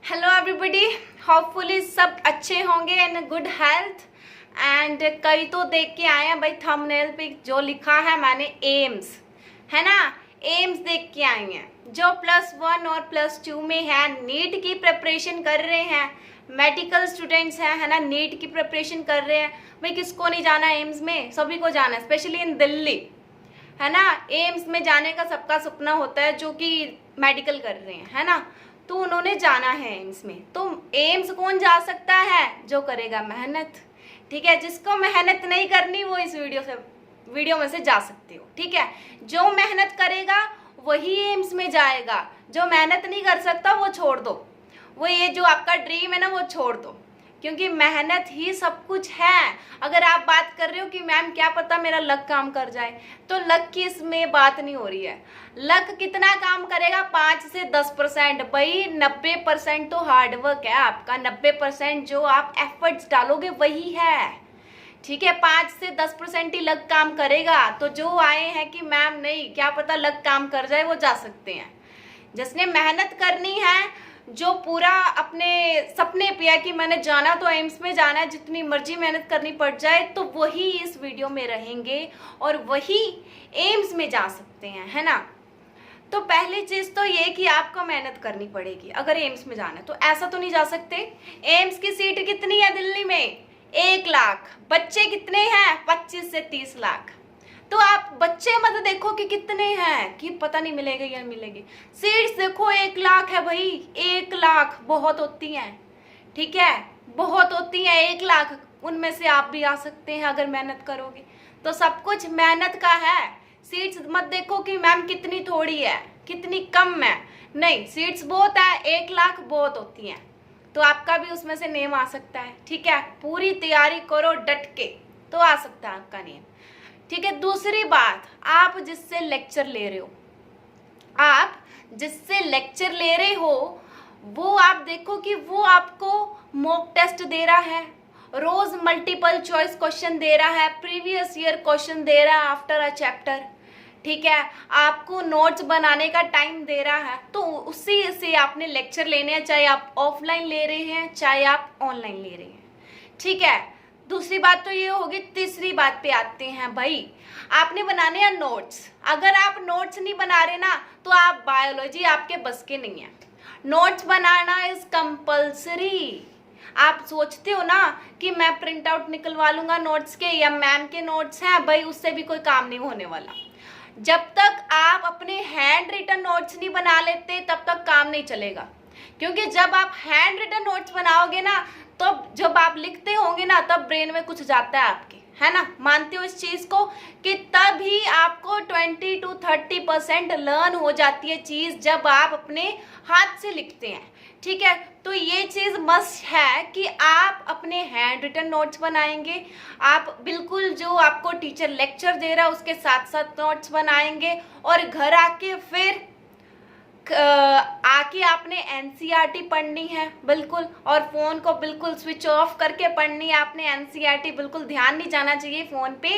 Hello everybody, hopefully सब अच्छे होंगे एंड गुड हेल्थ। एंड कई तो देख के आए हैं भाई थंबनेल पे जो लिखा है मैंने एम्स, है ना। एम्स देख के आए हैं जो +1 और +2 में है, नीट की प्रिपरेशन कर रहे हैं, मेडिकल स्टूडेंट्स हैं, है ना, नीट की प्रिपरेशन कर रहे हैं। भाई किसको नहीं जाना एम्स में, सभी को जाना है, स्पेशली इन दिल्ली, है ना। एम्स में जाने का सबका सपना होता है जो कि मेडिकल कर रहे हैं, है ना। तो उन्होंने जाना है एम्स में। तो एम्स कौन जा सकता है? जो करेगा मेहनत, ठीक है। जिसको मेहनत नहीं करनी वो इस वीडियो में से जा सकते हो, ठीक है। जो मेहनत करेगा वही एम्स में जाएगा, जो मेहनत नहीं कर सकता वो छोड़ दो, वो ये जो आपका ड्रीम है ना वो छोड़ दो, क्योंकि मेहनत ही सब कुछ है। अगर आप बात कर रहे हो कि मैम क्या पता मेरा लक काम कर जाए, तो लक की इसमें बात नहीं हो रही है। लक कितना काम करेगा? 5 से 10%। भाई 90% तो हार्डवर्क है आपका, 90% जो आप एफर्ट्स डालोगे वही है, ठीक है। 5 से 10% ही लक काम करेगा। तो जो आए हैं कि मैम नहीं क्या पता लक काम कर जाए, वो जा सकते हैं। जिसने मेहनत करनी है, जो पूरा अपने सपने पे है कि मैंने जाना तो एम्स में जाना है, जितनी मर्जी मेहनत करनी पड़ जाए, तो वही इस वीडियो में रहेंगे और वही एम्स में जा सकते हैं, है ना। तो पहली चीज तो ये कि आपको मेहनत करनी पड़ेगी अगर एम्स में जाना है। तो ऐसा तो नहीं जा सकते। एम्स की सीट कितनी है दिल्ली में? 1 लाख। बच्चे कितने हैं? 25 से 30 लाख। तो आप बच्चे मत देखो कि कितने हैं, कि पता नहीं मिलेगा या मिलेगी। सीट्स देखो 1 लाख है भाई, 1 लाख बहुत होती हैं, ठीक है, बहुत होती हैं 1 लाख। उनमें से आप भी आ सकते हैं अगर मेहनत करोगे। तो सब कुछ मेहनत का है। सीट्स मत देखो कि मैम कितनी थोड़ी है, कितनी कम है, नहीं, सीट्स बहुत है, 1 लाख बहुत होती हैं। तो आपका भी उसमें से नेम आ सकता है, ठीक है। पूरी तैयारी करो डट के, तो आ सकता है आपका नेम, ठीक है। दूसरी बात, आप जिससे लेक्चर ले रहे हो, आप जिससे लेक्चर ले रहे हो वो आप देखो कि वो आपको मॉक टेस्ट दे रहा है, रोज मल्टीपल चॉइस क्वेश्चन दे रहा है, प्रीवियस ईयर क्वेश्चन दे रहा है आफ्टर अ चैप्टर, ठीक है। आपको नोट्स बनाने का टाइम दे रहा है। तो उसी से आपने लेक्चर लेने हैं, चाहे आप ऑफलाइन ले रहे हैं चाहे आप ऑनलाइन ले रहे हैं, ठीक है। दूसरी बात तो ये होगी। तीसरी बात पे आते हैं भाई, आपने बनाने हैं नोट्स। अगर आप नोट्स नहीं बना रहे ना, तो आप बायोलॉजी आपके बस के नहीं है। Notes banana is compulsory. आप सोचते हो ना कि मैं प्रिंट आउट निकलवा लूंगा नोट्स के, या मैम के नोट्स हैं, भाई उससे भी कोई काम नहीं होने वाला। जब तक आप अपने हैंड रिटन नोट्स नहीं बना लेते तब तक काम नहीं चलेगा। क्योंकि जब आप हैंड रिटन नोट्स बनाओगे ना, तो जब आप लिखते होंगे ना, तब ब्रेन में कुछ जाता है आपके, है ना। मानते हो इस चीज को कि तभी आपको 20 to 30% लर्न हो जाती है चीज, जब आप अपने हाथ से लिखते हैं, ठीक है। तो ये चीज मस्ट है कि आप अपने हैंड रिटन नोट्स बनाएंगे। आप बिल्कुल जो आपको टीचर लेक्चर दे रहा है उसके साथ साथ नोट्स बनाएंगे, और घर आके फिर आके आपने एनसीईआरटी पढ़नी है बिल्कुल, और फोन को बिल्कुल स्विच ऑफ करके पढ़नी है आपने एनसीईआरटी। बिल्कुल ध्यान नहीं जाना चाहिए फोन पे,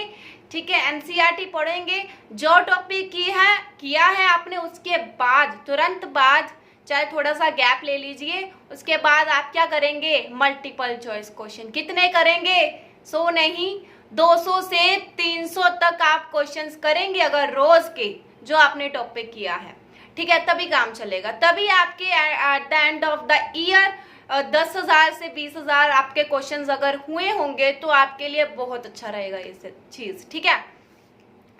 ठीक है। एनसीईआरटी पढ़ेंगे, जो टॉपिक किया है आपने, उसके बाद तुरंत बाद, चाहे थोड़ा सा गैप ले लीजिए, उसके बाद आप क्या करेंगे? Multiple choice question. कितने करेंगे? 100 नहीं, 200 से 300 तक आप क्वेश्चंस करेंगे अगर रोज के, जो आपने टॉपिक किया है, ठीक है। तभी काम चलेगा। तभी आपके at the end of the year 10,000 से 20,000 आपके क्वेश्चंस अगर हुए होंगे तो आपके लिए बहुत अच्छा रहेगा ये चीज, ठीक है।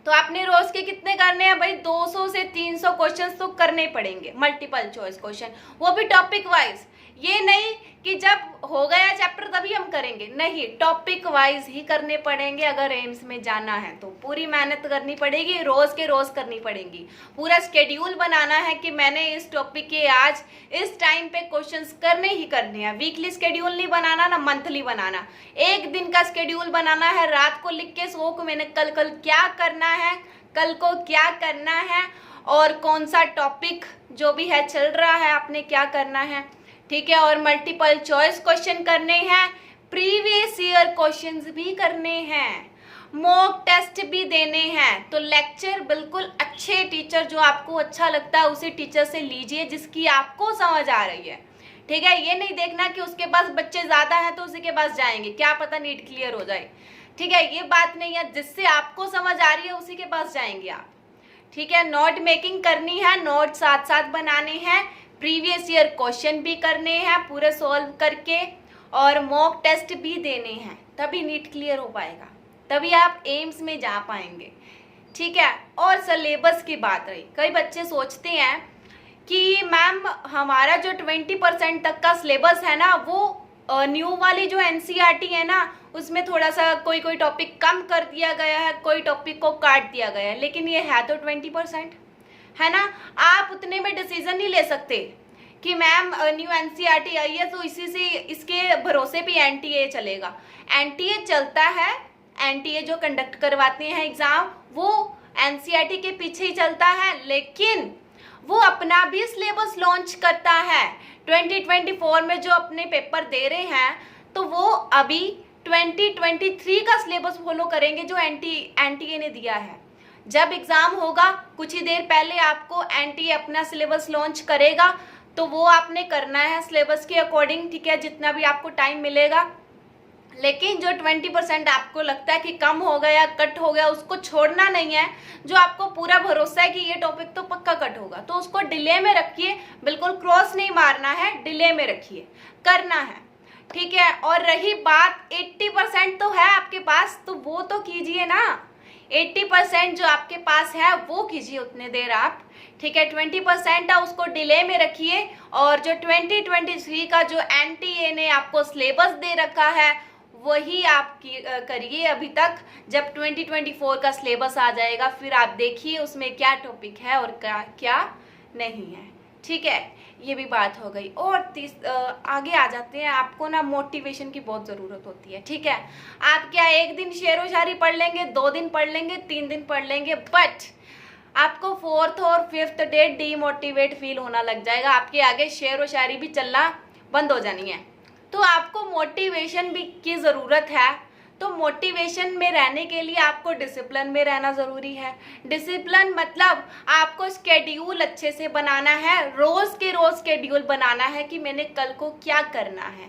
तो आपने रोज के कितने करने हैं भाई? 200 से 300 क्वेश्चंस तो करने पड़ेंगे, मल्टीपल चॉइस क्वेश्चन, वो भी टॉपिक वाइज। ये नहीं कि जब हो गया चैप्टर तभी हम करेंगे, नहीं, टॉपिक वाइज ही करने पड़ेंगे। अगर एम्स में जाना है तो पूरी मेहनत करनी पड़ेगी, रोज के रोज करनी पड़ेगी। पूरा स्केड्यूल बनाना है कि मैंने इस टॉपिक के आज इस टाइम पे क्वेश्चंस करने ही करने हैं। वीकली स्केड्यूल नहीं बनाना ना, मंथली बनाना। एक दिन का स्केड्यूल बनाना है, रात को लिख के सो को मैंने कल क्या करना है, कल को क्या करना है, और कौन सा टॉपिक जो भी है चल रहा है आपने क्या करना है, ठीक है। और मल्टीपल चॉइस क्वेश्चन करने हैं, प्रीवियस ईयर क्वेश्चंस भी करने हैं, मॉक टेस्ट भी देने हैं। तो लेक्चर बिल्कुल अच्छे टीचर, जो आपको अच्छा लगता है उसी टीचर से लीजिए जिसकी आपको समझ आ रही है, ठीक है, ये नहीं देखना कि उसके पास बच्चे ज्यादा हैं तो उसी के पास जाएंगे, क्या पता नीट क्लियर हो जाए। ठीक है, ये बात नहीं है, जिससे आपको समझ आ रही है उसी के पास जाएंगे आप। ठीक है, नोट मेकिंग करनी है, नोट साथ साथ बनाने हैं, प्रीवियस ईयर क्वेश्चन भी करने हैं पूरे सॉल्व करके, और मॉक टेस्ट भी देने हैं, तभी नीट क्लियर हो पाएगा, तभी आप एम्स में जा पाएंगे। ठीक है, और सिलेबस की बात रही, कई बच्चे सोचते हैं कि मैम हमारा जो 20% तक का सिलेबस है ना, वो न्यू वाली जो एनसीईआरटी है ना, उसमें थोड़ा सा कोई कोई टॉपिक कम कर दिया गया है, कोई टॉपिक को काट दिया गया है, लेकिन ये है तो 20%, है ना। आप उतने में डिसीजन नहीं ले सकते कि मैम न्यू एनसीईआरटी आई है तो इसी से इसके भरोसे पे एनटीए चलेगा। एनटीए चलता है, एनटीए जो कंडक्ट करवाते हैं एग्जाम, वो एनसीईआरटी के पीछे ही चलता है, लेकिन वो अपना भी सिलेबस लॉन्च करता है। 2024 में जो अपने पेपर दे रहे हैं तो वो अभी 2023 का सिलेबस फॉलो करेंगे जो एनटीए ने दिया है। जब एग्जाम होगा कुछ ही देर पहले आपको एनटीए अपना सिलेबस लॉन्च करेगा, तो वो आपने करना है सिलेबस के अकॉर्डिंग। ठीक है, जितना भी आपको टाइम मिलेगा, लेकिन जो 20% आपको लगता है कि कम हो गया, कट हो गया, उसको छोड़ना नहीं है। जो आपको पूरा भरोसा है कि ये टॉपिक तो पक्का कट होगा, तो उसको डिले में रखिए, बिल्कुल क्रॉस नहीं मारना है, डिले में रखिए, करना है। ठीक है, और रही बात 80% तो है आपके पास, तो वो तो कीजिए ना, 80% जो आपके पास है वो कीजिए उतने देर आप। ठीक है, 20% है उसको डिले में रखिए, और जो 2023 का जो एनटीए ने आपको सिलेबस दे रखा है वही आप करिए अभी तक। जब 2024 का सिलेबस आ जाएगा फिर आप देखिए उसमें क्या टॉपिक है और क्या नहीं है। ठीक है, ये भी बात हो गई। और आगे आ जाते हैं, आपको ना मोटिवेशन की बहुत ज़रूरत होती है। ठीक है, आप क्या एक दिन शेरो शायरी पढ़ लेंगे, 2 दिन पढ़ लेंगे, 3 दिन पढ़ लेंगे, बट आपको 4th और 5th डे डीमोटिवेट फील होना लग जाएगा, आपके आगे शेर व शायरी भी चलना बंद हो जानी है। तो आपको मोटिवेशन भी की ज़रूरत है। तो मोटिवेशन में रहने के लिए आपको डिसिप्लिन में रहना ज़रूरी है। डिसिप्लिन मतलब आपको स्केड्यूल अच्छे से बनाना है, रोज़ के रोज़ स्केड्यूल बनाना है कि मैंने कल को क्या करना है,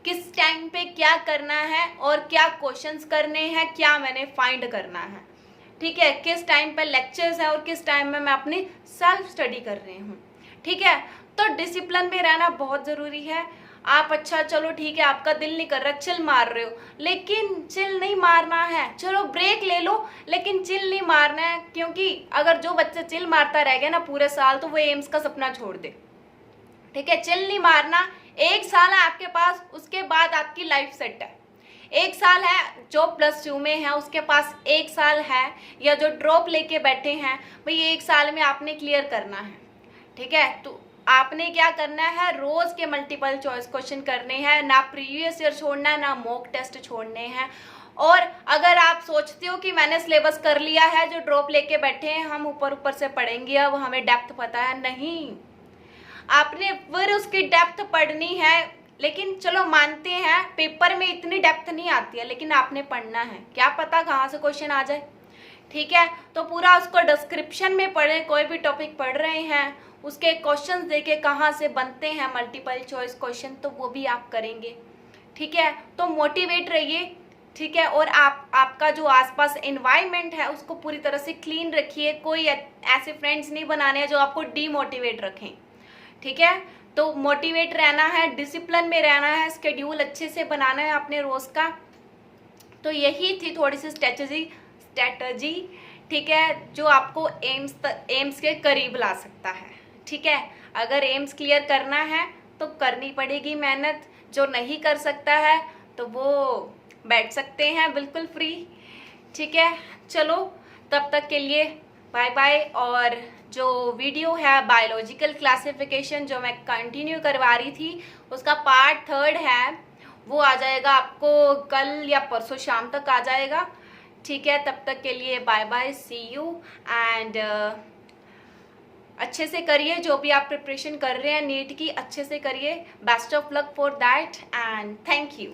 किस टाइम पे क्या करना है, और क्या क्वेश्चंस करने हैं, क्या मैंने फाइंड करना है। ठीक है, किस टाइम पे लेक्चर्स हैं और किस टाइम में मैं अपनी सेल्फ स्टडी कर रही हूँ। ठीक है, तो डिसिप्लिन में रहना बहुत ज़रूरी है। आप अच्छा चलो ठीक है, आपका दिल नहीं कर रहा, चिल मार रहे हो, लेकिन चिल नहीं मारना है। चलो ब्रेक ले लो, लेकिन चिल नहीं मारना है, क्योंकि अगर जो बच्चा चिल मारता रह गया ना पूरे साल, तो वो एम्स का सपना छोड़ दे। ठीक है, चिल नहीं मारना। 1 साल है आपके पास, उसके बाद आपकी लाइफ सेट है। 1 साल है जो +2 में है, उसके पास 1 साल है, या जो ड्रॉप लेके बैठे हैं भाई 1 साल में आपने क्लियर करना है। ठीक है, तो आपने क्या करना है, रोज के मल्टीपल चॉइस क्वेश्चन करने हैं, ना प्रीवियस ईयर छोड़ना है, ना मॉक टेस्ट छोड़ने हैं। और अगर आप सोचते हो कि मैंने सिलेबस कर लिया है, जो ड्रॉप लेके बैठे हैं हम ऊपर ऊपर से पढ़ेंगे, अब हमें डेप्थ पता है, नहीं, आपने फिर उसकी डेप्थ पढ़नी है। लेकिन चलो मानते हैं पेपर में इतनी डेप्थ नहीं आती है, लेकिन आपने पढ़ना है, क्या पता कहाँ से क्वेश्चन आ जाए। ठीक है, तो पूरा उसको डिस्क्रिप्शन में पढ़े, कोई भी टॉपिक पढ़ रहे हैं उसके क्वेश्चंस देखे कहाँ से बनते हैं मल्टीपल चॉइस क्वेश्चन, तो वो भी आप करेंगे। ठीक है, तो मोटिवेट रहिए। ठीक है, और आपका जो आसपास एनवायरनमेंट है उसको पूरी तरह से क्लीन रखिए। कोई ऐसे फ्रेंड्स नहीं बनाने हैं जो आपको डीमोटिवेट रखें। ठीक है, तो मोटिवेट रहना है, डिसिप्लिन में रहना है, स्केड्यूल अच्छे से बनाना है अपने रोज़ का। तो यही थी थोड़ी सी स्ट्रेटजी। ठीक है, जो आपको एम्स के करीब ला सकता है। ठीक है, अगर एम्स क्लियर करना है तो करनी पड़ेगी मेहनत, जो नहीं कर सकता है तो वो बैठ सकते हैं बिल्कुल फ्री। ठीक है, चलो तब तक के लिए बाय बाय। और जो वीडियो है बायोलॉजिकल क्लासिफिकेशन जो मैं कंटिन्यू करवा रही थी, उसका पार्ट 3 है, वो आ जाएगा आपको कल या परसों शाम तक आ जाएगा। ठीक है, तब तक के लिए bye bye, see you. And अच्छे से करिए, जो भी आप प्रिपरेशन कर रहे हैं नीट की, अच्छे से करिए। Best of luck for that and thank you.